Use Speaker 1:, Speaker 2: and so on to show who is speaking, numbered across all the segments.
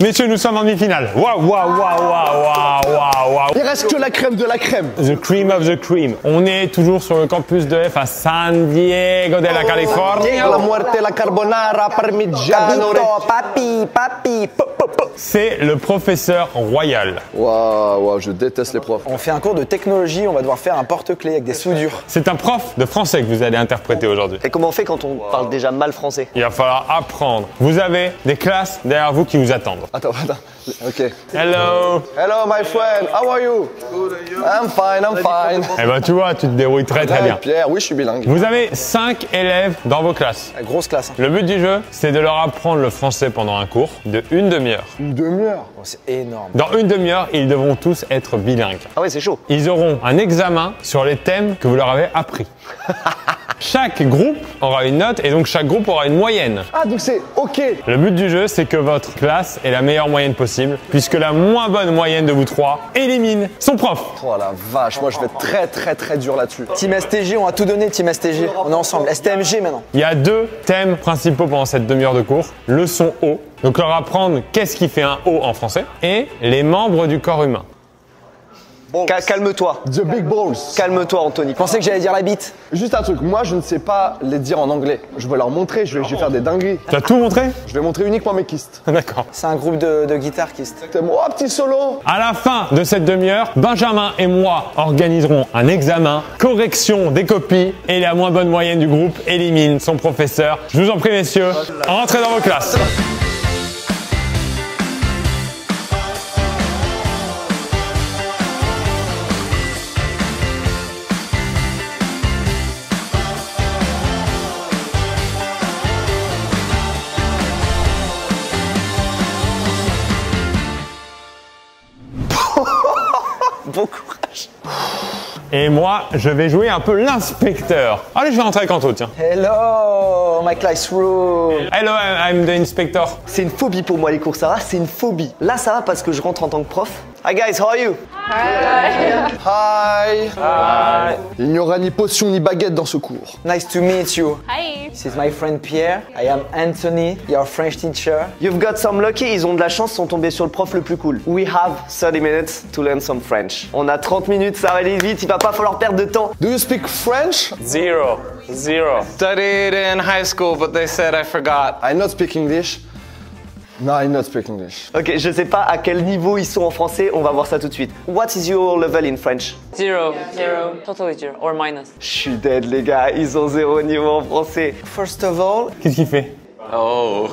Speaker 1: Messieurs, nous sommes en demi-finale. Waouh, waouh, waouh, waouh, waouh, waouh, waouh.
Speaker 2: Il reste que la crème de la crème.
Speaker 1: The cream of the cream. On est toujours sur le campus de F à San Diego de la Californie.
Speaker 2: La muerte, la carbonara, parmigiano. Papi.
Speaker 1: C'est le professeur royal.
Speaker 2: Waouh, je déteste les profs.
Speaker 3: On fait un cours de technologie, on va devoir faire un porte-clés avec des soudures.
Speaker 1: C'est un prof de français que vous allez interpréter aujourd'hui.
Speaker 4: Et comment on fait quand on parle déjà mal français?
Speaker 1: Il va falloir apprendre. Vous avez des classes derrière vous qui vous attendent.
Speaker 2: Attends. Ok.
Speaker 1: Hello.
Speaker 2: Hello, my friend. How are you? I'm fine.
Speaker 1: Eh ben, tu vois, tu te débrouilles très bien.
Speaker 2: Pierre, oui, je suis bilingue.
Speaker 1: Vous avez 5 élèves dans vos classes.
Speaker 3: Grosse classe. Hein.
Speaker 1: Le but du jeu, c'est de leur apprendre le français pendant un cours de 1 demi-heure.
Speaker 2: Une demi-heure.
Speaker 3: Oh, c'est énorme.
Speaker 1: Dans 1 demi-heure, ils devront tous être bilingues.
Speaker 4: Ah ouais, c'est chaud.
Speaker 1: Ils auront un examen sur les thèmes que vous leur avez appris. Chaque groupe aura une note et donc chaque groupe aura une moyenne.
Speaker 2: Ah, donc c'est ok.
Speaker 1: Le but du jeu, c'est que votre classe ait la meilleure moyenne possible, puisque la moins bonne moyenne de vous trois élimine son prof.
Speaker 2: Oh la vache, moi je vais être très dur là-dessus.
Speaker 3: Team STG, on a tout donné, Team STG. On est ensemble. STMG maintenant.
Speaker 1: Il y a 2 thèmes principaux pendant cette demi-heure de cours. Le son O, donc leur apprendre qu'est-ce qui fait un O en français, et les membres du corps humain.
Speaker 4: Calme-toi.
Speaker 2: The big balls.
Speaker 4: Calme-toi, Anthony.
Speaker 3: Je pensais que j'allais dire la bite.
Speaker 2: Juste un truc, moi je ne sais pas les dire en anglais. Je vais leur montrer, je vais faire des dingueries.
Speaker 1: Tu as tout montré?
Speaker 2: Je vais montrer uniquement mes kystes.
Speaker 1: D'accord.
Speaker 3: C'est un groupe de guitaristes.
Speaker 2: Oh, petit solo.
Speaker 1: À la fin de cette demi-heure, Benjamin et moi organiserons un examen, correction des copies, et la moins bonne moyenne du groupe élimine son professeur. Je vous en prie, messieurs, rentrez dans vos classes.
Speaker 4: Bon courage.
Speaker 1: Et moi, je vais jouer un peu l'inspecteur. Allez, je vais rentrer avec Anto, tiens.
Speaker 3: Hello, my classroom.
Speaker 1: Hello, I'm the inspector.
Speaker 4: C'est une phobie pour moi les cours, ça va, c'est une phobie. Là, ça va parce que je rentre en tant que prof. Hi guys, how are you?
Speaker 2: Hi. Il n'y aura ni potion ni baguette dans ce cours.
Speaker 3: Nice to meet you.
Speaker 5: Hi.
Speaker 3: This is my friend Pierre. I am Anthony, your French teacher.
Speaker 4: You've got some lucky, ils ont de la chance, ils sont tombés sur le prof le plus cool. We have 30 minutes to learn some French. On a 30 minutes, ça va aller vite, il va pas falloir perdre de temps.
Speaker 2: Do you speak French?
Speaker 6: Zero. Studied in high school, but they said I forgot.
Speaker 2: I not speak English. No, I not speak English.
Speaker 4: Ok, je sais pas à quel niveau ils sont en français, on va voir ça tout de suite. What is your level in French?
Speaker 5: Zero. Totally zero. Or minus.
Speaker 4: Je suis dead les gars, ils ont 0 niveau en français.
Speaker 3: First of all,
Speaker 1: Qu'est-ce qu'il fait?
Speaker 6: Oh.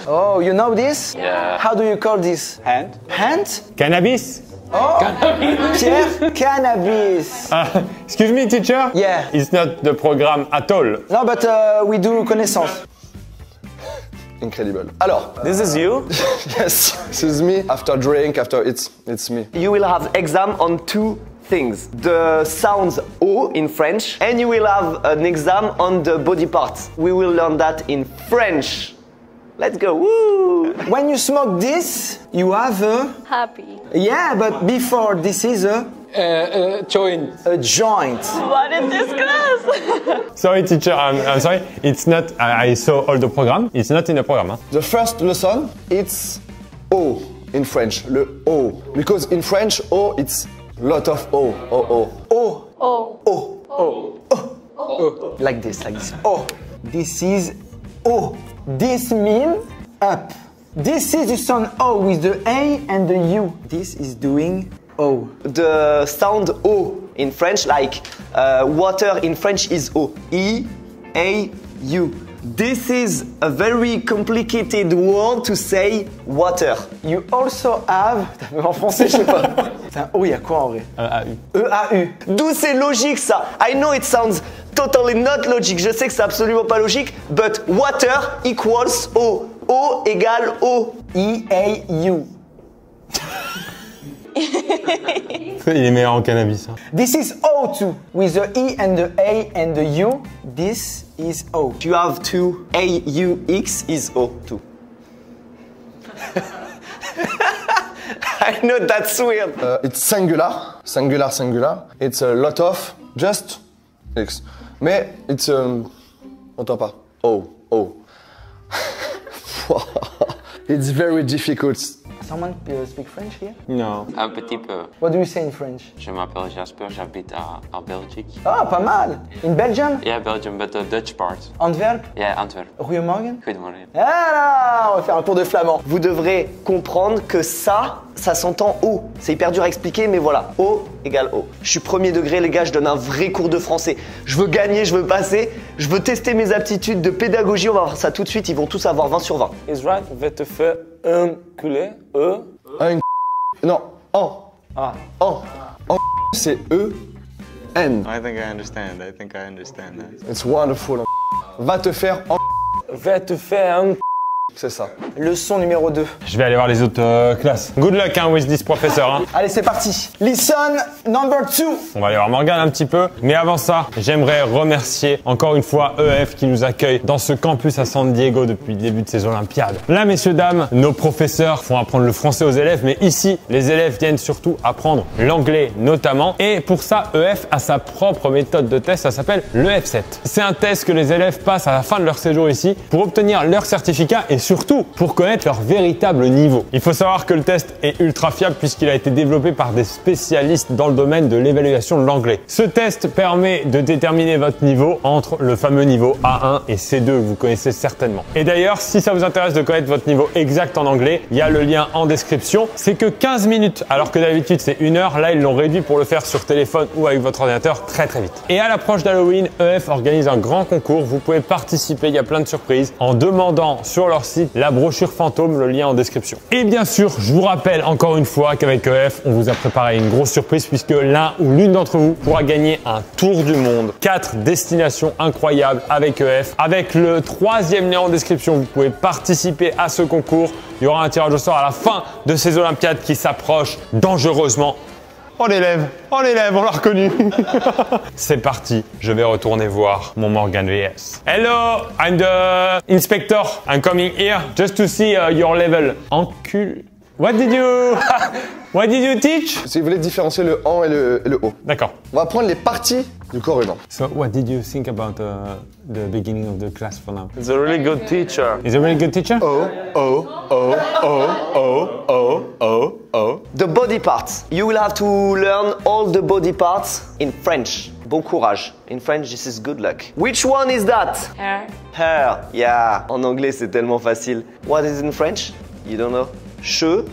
Speaker 3: oh, you know this?
Speaker 6: Yeah.
Speaker 3: How do you call this?
Speaker 6: Hand?
Speaker 3: Hand?
Speaker 1: Cannabis?
Speaker 3: Pierre? Cannabis.
Speaker 1: Excuse me, teacher?
Speaker 3: Yeah.
Speaker 1: It's not the program at all.
Speaker 3: No, but we do connaissance.
Speaker 2: Incredible. Alors,
Speaker 6: This is you?
Speaker 2: yes, this is me. After drink, after it's me.
Speaker 4: You will have exam on 2 things. The sounds O in French, and you will have an exam on the body parts. We will learn that in French. Let's go, woo!
Speaker 3: When you smoke this, you have a...
Speaker 5: Happy.
Speaker 3: Yeah, but before this is a
Speaker 6: Join.
Speaker 3: joint.
Speaker 5: What is this class?
Speaker 1: Sorry, teacher, I'm sorry. It's not, I saw all the program. It's not in the program. Huh?
Speaker 2: The first lesson, it's O in French, le O. Because in French, O, it's lot of O, O.
Speaker 3: Oh,
Speaker 5: Oh.
Speaker 3: oh, oh. Like this. Oh, this is O. This means up. This is the sound O with the A and the U. This is doing O.
Speaker 4: The sound O in French, like water in French is O. E, A, U. This is a very complicated word to say water.
Speaker 3: You also have... En français, je sais pas. Putain, O, il y a quoi en vrai? E-A-U.
Speaker 4: D'où c'est logique ça? I know it sounds totally not logic. Je sais que c'est absolument pas logique, but water equals O. O égale O.
Speaker 3: E-A-U.
Speaker 1: Il est meilleur en cannabis. Hein.
Speaker 3: This is O2 with the E and the A and the U. This is O.
Speaker 4: You have two A-U-X is O too. I know that's weird.
Speaker 2: It's singular. It's a lot of just X. Mais it's on entend pas. O. It's very difficult.
Speaker 3: Someone speak French here?
Speaker 6: No.
Speaker 7: Un petit peu.
Speaker 3: What do you say in French?
Speaker 7: Je m'appelle Jasper, j'habite en Belgique.
Speaker 3: Ah, pas mal. In Belgium?
Speaker 7: Yeah, Belgium, but the Dutch part.
Speaker 3: Antwerp?
Speaker 7: Yeah, Antwerp.
Speaker 3: Goedemorgen?
Speaker 7: Goedemorgen.
Speaker 3: Ah, on va faire un tour de flamand.
Speaker 4: Vous devrez comprendre que ça s'entend O. C'est hyper dur à expliquer, mais voilà. O égale O. Je suis premier degré, les gars, je donne un vrai cours de français. Je veux gagner, je veux passer, je veux tester mes aptitudes de pédagogie. On va voir ça tout de suite, ils vont tous avoir 20 sur 20.
Speaker 6: Is right, va te faire un culé,
Speaker 2: Non, en.
Speaker 3: Ah.
Speaker 2: En. En, c'est E, N.
Speaker 6: I think I understand that.
Speaker 2: It's wonderful. Va te faire en.
Speaker 6: Va te faire un
Speaker 2: C'est ça.
Speaker 3: Leçon numéro 2.
Speaker 1: Je vais aller voir les autres classes. Good luck hein, with this professeur. Hein.
Speaker 3: Allez, c'est parti. Lesson number 2.
Speaker 1: On va aller voir Morgane un petit peu. Mais avant ça, j'aimerais remercier encore une fois EF qui nous accueille dans ce campus à San Diego depuis le début de ces Olympiades. Là, messieurs, dames, nos professeurs font apprendre le français aux élèves. Mais ici, les élèves viennent surtout apprendre l'anglais notamment. Et pour ça, EF a sa propre méthode de test. Ça s'appelle l'EF7. C'est un test que les élèves passent à la fin de leur séjour ici pour obtenir leur certificat et surtout pour connaître leur véritable niveau. Il faut savoir que le test est ultra fiable puisqu'il a été développé par des spécialistes dans le domaine de l'évaluation de l'anglais. Ce test permet de déterminer votre niveau entre le fameux niveau A1 et C2 que vous connaissez certainement. Et d'ailleurs, si ça vous intéresse de connaître votre niveau exact en anglais, il y a le lien en description. C'est que 15 minutes alors que d'habitude c'est 1 heure. Là, ils l'ont réduit pour le faire sur téléphone ou avec votre ordinateur très vite. Et à l'approche d'Halloween, EF organise un grand concours. Vous pouvez participer, il y a plein de surprises en demandant sur leur site la brochure fantôme, le lien en description. Et bien sûr, je vous rappelle encore une fois qu'avec EF, on vous a préparé une grosse surprise puisque l'un ou l'une d'entre vous pourra gagner un tour du monde. 4 destinations incroyables avec EF. Avec le 3e lien en description, vous pouvez participer à ce concours. Il y aura un tirage au sort à la fin de ces Olympiades qui s'approchent dangereusement. Oh l'élève, on l'a reconnu. C'est parti, je vais retourner voir mon Morgan VS. Hello, I'm the inspector. I'm coming here just to see your level. Encul. What did you teach?
Speaker 2: Si vous voulez différencier le en et le o.
Speaker 1: D'accord.
Speaker 2: On va prendre les parties du corps humain.
Speaker 1: So what did you think about the beginning of the class for now?
Speaker 6: He's a really good teacher.
Speaker 1: Is a really good teacher?
Speaker 4: The body parts. You will have to learn all the body parts in French. Bon courage. In French, this is good luck. Which one is that?
Speaker 5: Hair.
Speaker 4: Hair. Yeah. En anglais, c'est tellement facile. What is in French? You don't know? Cheveux.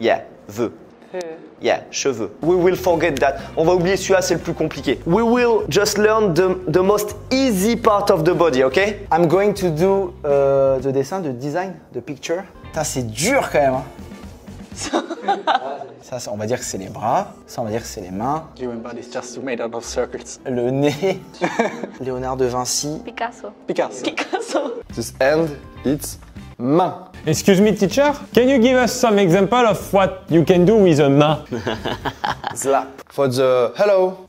Speaker 4: Yeah. Veux. Yeah, cheveux. We will forget that. On va oublier celui-là, c'est le plus compliqué. We will just learn the most easy part of the body, okay?
Speaker 3: I'm going to do the dessin, the design, the picture. Putain, c'est dur quand même. Hein. Ça, on va dire que c'est les bras. Ça, on va dire que c'est les mains.
Speaker 8: Human body is just made out of circuits.
Speaker 3: Le nez. Léonard de Vinci.
Speaker 5: Picasso.
Speaker 8: Picasso.
Speaker 2: This hand, it's main.
Speaker 1: Excuse me, teacher. Can you give us some example of what you can do with a main?
Speaker 3: Slap.
Speaker 2: For the hello.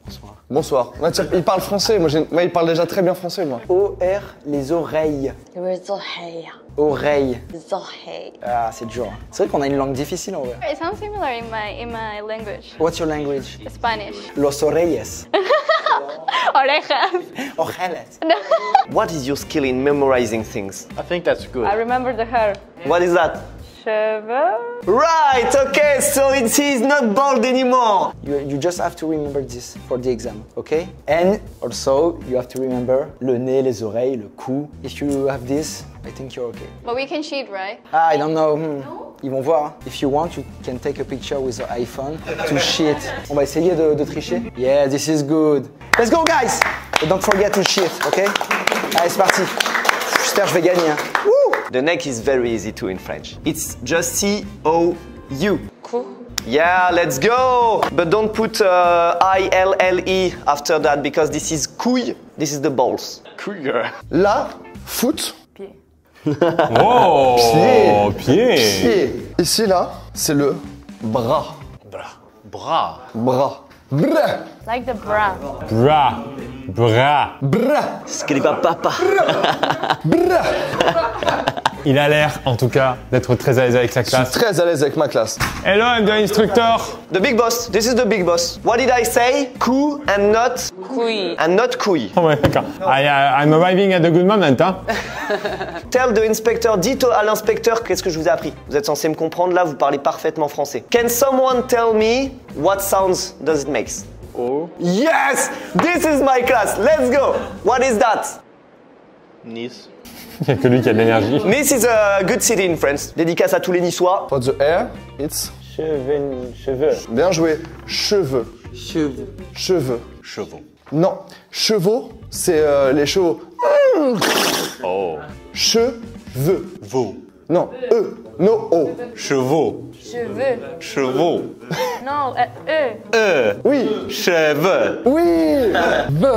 Speaker 2: Bonsoir. Ouais, tiens, il parle français. Moi, il parle déjà très bien français, moi.
Speaker 3: O-R, les oreilles. Oreilles. Ah, c'est dur. C'est vrai qu'on a une langue difficile en vrai.
Speaker 9: It sounds similar in my language.
Speaker 3: What's your language?
Speaker 9: Spanish.
Speaker 3: Los oreilles.
Speaker 9: Orejas.
Speaker 3: Orejas.
Speaker 4: What is your skill in memorizing things?
Speaker 8: I think that's good.
Speaker 5: I remember the hair.
Speaker 4: What is that?
Speaker 5: Cheveux.
Speaker 4: Right, okay, so he's not bald anymore.
Speaker 3: You just have to remember this for the exam, okay? And also, you have to remember le nez, les oreilles, le cou. If you have this, I think you're okay.
Speaker 9: But we can cheat, right?
Speaker 3: Ah, I don't know. Ils vont voir. Hein. If you want, you can take a picture with your iPhone to cheat. On va essayer de tricher. Yeah, this is good. Let's go, guys! But don't forget to cheat, okay? Allez, c'est parti. J'espère que je vais gagner. Hein. Woo!
Speaker 4: The neck is very easy too in French. It's just C-O-U.
Speaker 5: Cou.
Speaker 4: Yeah, let's go! But don't put I-L-L-E after that because this is couille. This is the balls.
Speaker 8: Cougar.
Speaker 2: Là, foot.
Speaker 1: Oh, pied.
Speaker 2: Pied. Ici, là, c'est le bras.
Speaker 6: Bras.
Speaker 2: Bras. Bras.
Speaker 5: Like the bra.
Speaker 1: Bras.
Speaker 2: Bras.
Speaker 4: Scriba papa.
Speaker 2: Bras.
Speaker 1: Il a l'air, en tout cas, d'être très à l'aise avec sa
Speaker 2: Je suis
Speaker 1: classe.
Speaker 2: très à l'aise avec ma classe.
Speaker 1: Hello, I'm the instructor.
Speaker 4: The big boss. This is the big boss. What did I say? Coup and not
Speaker 5: Couille.
Speaker 4: and not couille.
Speaker 1: Oh ouais, d'accord. I'm arriving at a good moment, hein.
Speaker 4: Tell the inspector, dites à l'inspecteur qu'est-ce que je vous ai appris. Vous êtes censé me comprendre là, vous parlez parfaitement français. Can someone tell me what sounds does it make?
Speaker 8: Oh.
Speaker 4: Yes! This is my class. Let's go. What is that?
Speaker 8: Nice.
Speaker 1: Il n'y a que lui qui a de l'énergie.
Speaker 4: Nice is a good city in France. Dédicace à tous les Niçois.
Speaker 2: For the hair, it's...
Speaker 3: Cheveux.
Speaker 2: Bien joué. Cheveux.
Speaker 3: Cheveux.
Speaker 2: Cheveux.
Speaker 8: Chevaux.
Speaker 2: Non. Chevaux, c'est les chevaux.
Speaker 8: Oh.
Speaker 2: Cheveux.
Speaker 8: Vous.
Speaker 2: Non. No, O.
Speaker 8: Chevaux.
Speaker 5: Cheveux.
Speaker 8: Chevaux.
Speaker 5: Non, eux.
Speaker 2: Oui.
Speaker 8: Cheveux.
Speaker 2: Oui.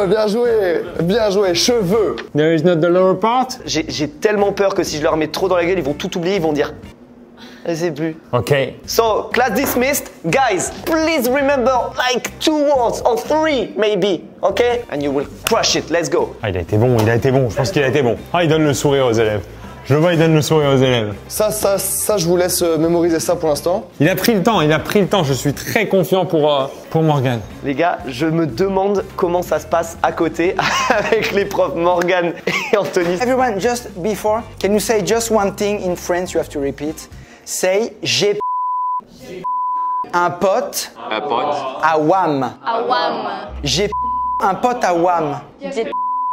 Speaker 2: Bien joué. Bien joué. Cheveux.
Speaker 1: There is not the lower part.
Speaker 4: J'ai tellement peur que si je leur mets trop dans la gueule, ils vont tout oublier, ils vont dire. Je sais plus.
Speaker 1: Ok.
Speaker 4: So, class dismissed. Guys, please remember like 2 words or 3 maybe, okay? And you will crush it. Let's go.
Speaker 1: Ah, il a été bon, il a été bon. Je pense qu'il a été bon. Ah, il donne le sourire aux élèves. Je le vois, il donne le sourire aux élèves.
Speaker 2: Ça, je vous laisse mémoriser ça pour l'instant.
Speaker 1: Il a pris le temps, il a pris le temps. Je suis très confiant pour Morgane.
Speaker 4: Les gars, je me demande comment ça se passe à côté avec les profs Morgane et Anthony.
Speaker 3: Everyone, just before, can you say just one thing in French? You have to repeat. Say j'ai un pote
Speaker 7: Un pote.
Speaker 3: à Wam.
Speaker 9: Awam.
Speaker 3: J'ai un pote à Wam.
Speaker 5: J'ai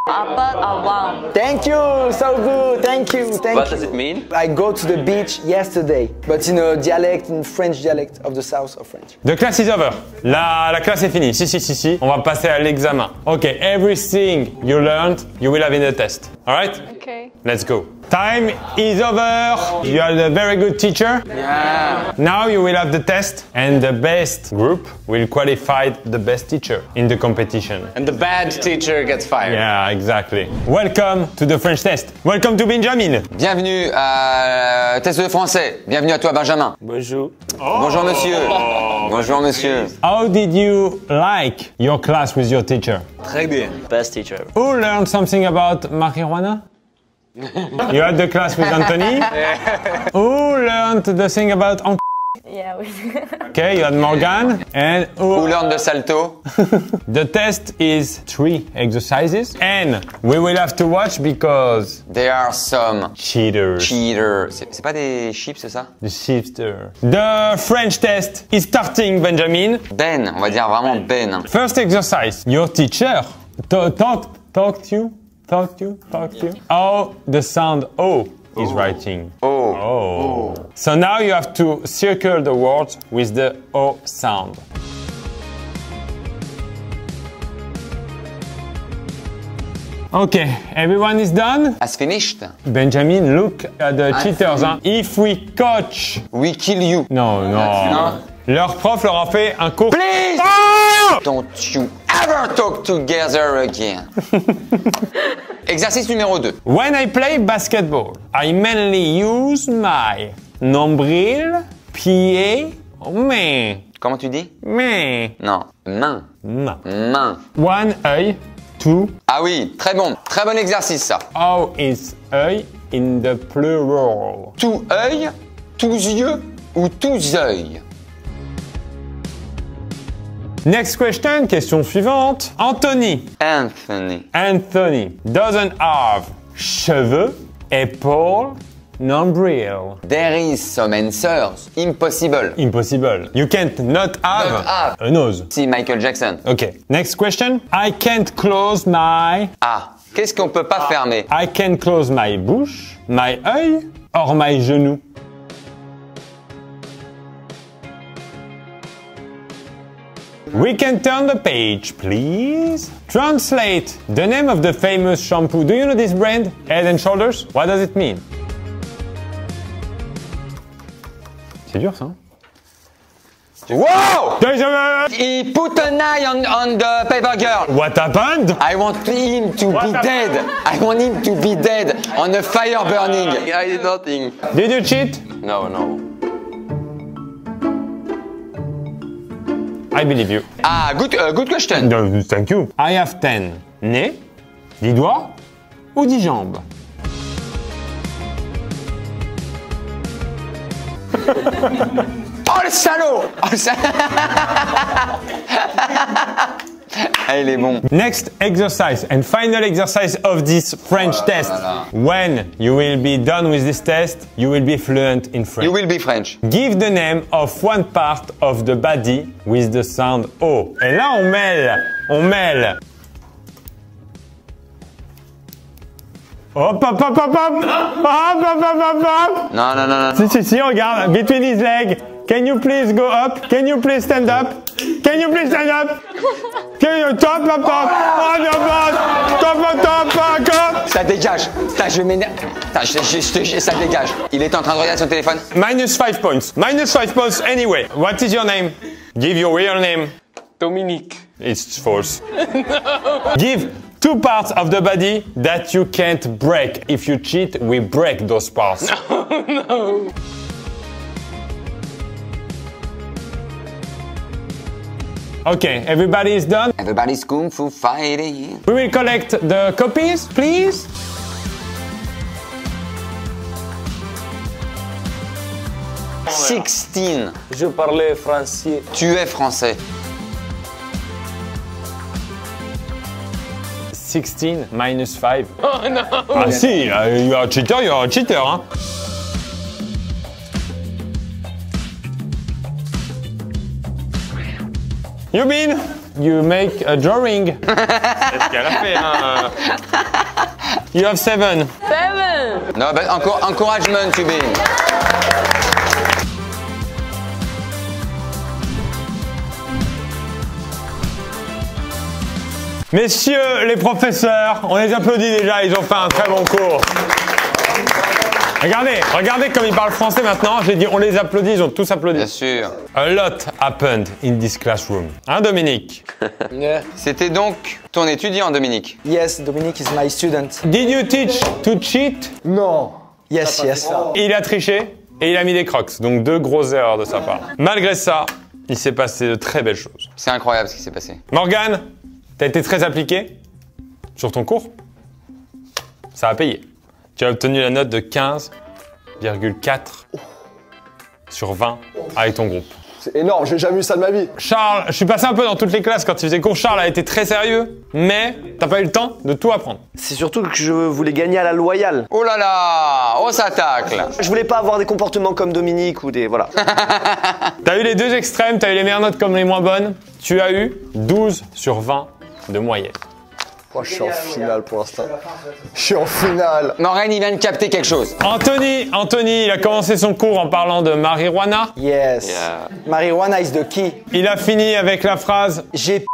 Speaker 5: un pote à Wam.
Speaker 3: Thank you, so good. Thank you.
Speaker 7: What does it mean?
Speaker 3: I go to the beach yesterday, but in a dialect, in French dialect of the south of French.
Speaker 1: The class is over. La classe est finie. Si. On va passer à l'examen. Ok, everything you learned, you will have in the test. Alright?
Speaker 9: Okay.
Speaker 1: Let's go. Time is over. You are a very good teacher.
Speaker 3: Yeah.
Speaker 1: Now you will have the test, and the best group will qualify the best teacher in the competition.
Speaker 6: And the bad teacher gets fired.
Speaker 1: Yeah, exactly. Welcome to the French test. Welcome to Benjamin.
Speaker 10: Bienvenue à test de français. Bienvenue à toi, Benjamin.
Speaker 8: Bonjour.
Speaker 10: Bonjour, monsieur. Bonjour, monsieur.
Speaker 1: How did you like your class with your teacher?
Speaker 8: Très bien. Best teacher.
Speaker 1: Who learned something about marijuana? You had the class with Anthony? Who learned the thing about
Speaker 5: Yeah, we.
Speaker 1: Okay, you had Morgan. And
Speaker 10: Who learned the salto?
Speaker 1: The test is 3 exercises. And we will have to watch because
Speaker 10: There are some
Speaker 1: cheaters.
Speaker 10: cheaters. C'est pas des chips, c'est ça?
Speaker 1: The shifter. The French test is starting, Benjamin.
Speaker 10: Ben, on va dire vraiment Ben.
Speaker 1: First exercise. Your teacher talk to you. How the sound O is writing. Oh. So now you have to circle the words with the O sound. Okay, everyone is done?
Speaker 10: As finished.
Speaker 1: Benjamin, look at the cheaters. Hein. If we coach...
Speaker 10: We kill you.
Speaker 1: Non.
Speaker 10: Non.
Speaker 1: Leur prof leur a fait un cours...
Speaker 10: Please!
Speaker 1: Oh!
Speaker 10: Don't you ever talk together again. Exercice numéro 2.
Speaker 1: When I play basketball, I mainly use my nombril, pied, main.
Speaker 10: Comment tu dis?
Speaker 1: Main.
Speaker 10: Non. Main. Main.
Speaker 1: One œil, two.
Speaker 10: Ah oui, très bon. Très bon exercice, ça.
Speaker 1: How is œil in the plural?
Speaker 10: Tout œil, tous yeux ou tous œils?
Speaker 1: Next question, question suivante. Anthony doesn't have cheveux, épaule, nombril.
Speaker 10: There is some answers. Impossible.
Speaker 1: Impossible. You can't not have a nose.
Speaker 10: Si, Michael Jackson.
Speaker 1: Okay. Next question. I can't close my...
Speaker 10: Ah, qu'est-ce qu'on peut pas fermer?
Speaker 1: I can close my bouche, my œil, or my genou. We can turn the page, please. Translate the name of the famous shampoo. Do you know this brand? Head and Shoulders? What does it mean? C'est dur, ça.
Speaker 10: Wow!
Speaker 1: What
Speaker 10: He put an eye on the paper girl.
Speaker 1: happened?
Speaker 10: I want him to be dead. I want him to be dead on a fire burning.
Speaker 7: I did nothing.
Speaker 1: Did you cheat?
Speaker 7: No.
Speaker 1: I believe you.
Speaker 10: Ah, good question.
Speaker 1: No, thank you. I have 10. Nez, 10 doigts ou 10 jambes?
Speaker 10: Oh le salaud! Oh, le salaud. Ah, il est bon.
Speaker 1: Next exercise and final exercise of this French test. When you will be done with this test, you will be fluent in French.
Speaker 10: You will be French.
Speaker 1: Give the name of one part of the body with the sound O. Et là, on mêle. On mêle. Hop, hop, hop, hop, hop. Hop, hop, hop, hop, hop.
Speaker 10: Non, non, non, non.
Speaker 1: Si, regarde. Between his legs. Can you please go up? Can you please stand up? Can you please stand up? Can you top, top, top? Oh, no, top, top, top, top.
Speaker 10: Ça dégage. Putain, je m'énerve. Putain, ça dégage. Il est en train de regarder son téléphone.
Speaker 1: Minus 5 points. Minus 5 points anyway. What is your name? Give your real name.
Speaker 6: Dominique.
Speaker 1: It's false. No. Give 2 parts of the body that you can't break. If you cheat, we break those parts.
Speaker 6: No.
Speaker 1: Okay, everybody is done.
Speaker 10: Everybody's kung fu fighting.
Speaker 1: We will collect the copies, please.
Speaker 8: Je parlais français.
Speaker 10: Tu es français.
Speaker 1: 16 minus 5.
Speaker 6: Oh no.
Speaker 1: Ah si, you are a cheater, hein. Yubin, you make a drawing. C'est ce qu'elle a fait, hein. You have 7.
Speaker 5: 7.
Speaker 10: Non, bah, encouragement, Tubin.
Speaker 1: Messieurs les professeurs, on les applaudit déjà, ils ont fait un très bon cours. Regardez comme ils parlent français maintenant. J'ai dit on les applaudit, ils ont tous applaudi.
Speaker 10: Bien sûr.
Speaker 1: A lot happened in this classroom. Hein, Dominique?
Speaker 8: Yeah.
Speaker 10: C'était donc ton étudiant, Dominique.
Speaker 3: Yes, Dominic is my student.
Speaker 1: Did you teach to cheat?
Speaker 2: Non.
Speaker 3: Yes, yes.
Speaker 1: Il a triché et il a mis des crocs. Donc 2 grosses erreurs de sa part. Malgré ça, il s'est passé de très belles choses.
Speaker 10: C'est incroyable ce qui s'est passé.
Speaker 1: Morgane, t'as été très appliqué sur ton cours. Ça a payé. Tu as obtenu la note de 15,4 sur 20 avec ton groupe.
Speaker 2: C'est énorme, j'ai jamais eu ça de ma vie.
Speaker 1: Charles, je suis passé un peu dans toutes les classes quand il faisait cours. Charles a été très sérieux, mais t'as pas eu le temps de tout apprendre.
Speaker 4: C'est surtout que je voulais gagner à la loyale.
Speaker 10: Oh là là, oh ça tacle.
Speaker 4: Je voulais pas avoir des comportements comme Dominique ou des... Voilà.
Speaker 1: T'as eu les deux extrêmes, t'as eu les meilleures notes comme les moins bonnes. Tu as eu 12 sur 20 de moyenne.
Speaker 2: Oh, je suis en finale pour l'instant. Je suis en finale.
Speaker 10: Morgane, il vient de capter quelque chose.
Speaker 1: Anthony, il a commencé son cours en parlant de marijuana.
Speaker 3: Yes.
Speaker 10: Yeah.
Speaker 3: Marijuana is the key.
Speaker 1: Il a fini avec la phrase
Speaker 3: J'ai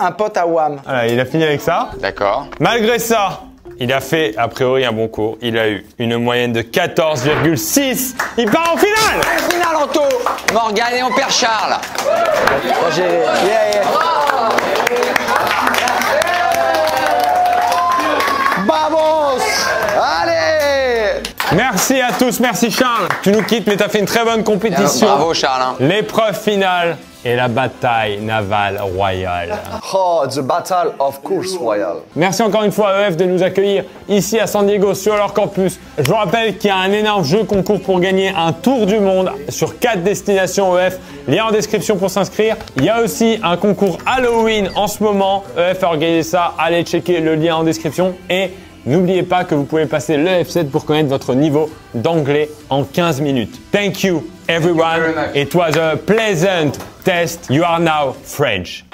Speaker 3: un pote à Wham.
Speaker 1: Voilà, il a fini avec ça.
Speaker 10: D'accord.
Speaker 1: Malgré ça, il a fait a priori un bon cours. Il a eu une moyenne de 14,6. Il part en finale.
Speaker 10: Finale, Anto. Morgane et mon père Charles.
Speaker 2: Vamos! Allez!
Speaker 1: Merci à tous, merci Charles. Tu nous quittes, mais tu as fait une très bonne compétition.
Speaker 10: Bravo Charles. Hein.
Speaker 1: L'épreuve finale est la bataille navale royale.
Speaker 2: Oh, the battle of course royal.
Speaker 1: Merci encore une fois à EF de nous accueillir ici à San Diego sur leur campus. Je vous rappelle qu'il y a un énorme jeu concours pour gagner un tour du monde sur 4 destinations EF. Lien en description pour s'inscrire. Il y a aussi un concours Halloween en ce moment. EF a organisé ça. Allez checker le lien en description et n'oubliez pas que vous pouvez passer l'EF7 pour connaître votre niveau d'anglais en 15 minutes. Thank you everyone. It was a pleasant test. You are now French.